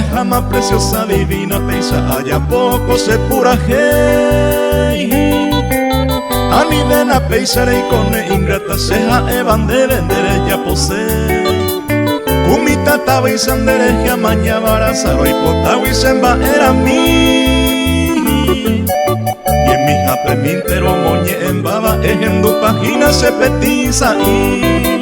jamás preciosa, divina, peisa, allá poco se pura hey. Ani de la peisare y cone ingrata seja evan de vender ella posee. Kumita taba y sandere ya maña barazaro y potagua y semba era mí. Y en mi jape mintero moñe en baba ejendo página se petiza y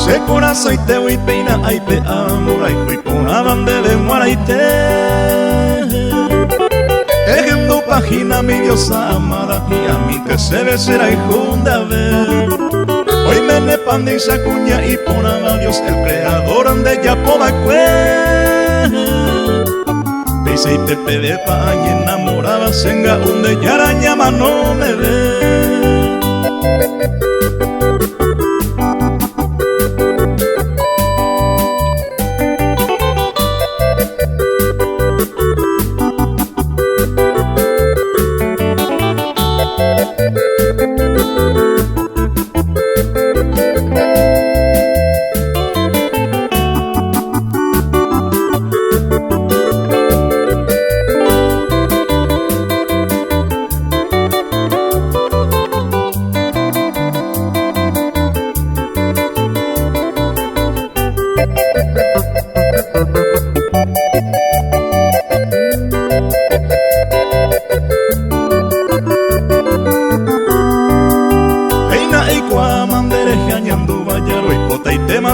se coraza y te voy peina ay pe amor ay fui pona bande de muaraite ejendo página mi diosa amada y a mí te se besera y junda ver hoy me ne pande y sacuña y ponaba Dios el creador ande ya poda cue peisa y pepe de paña enamorada senga unde yaraña mano me ve.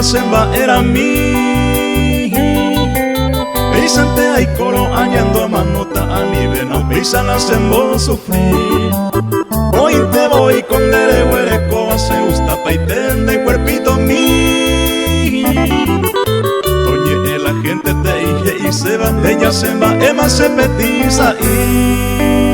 Semba era mí Peisante ay coro añando a manota a nivel no peisa la sembo sufrir hoy te voy con dere huereco se gusta paiten de cuerpito mí oye la gente te dije y se va ella semba ema se petiza y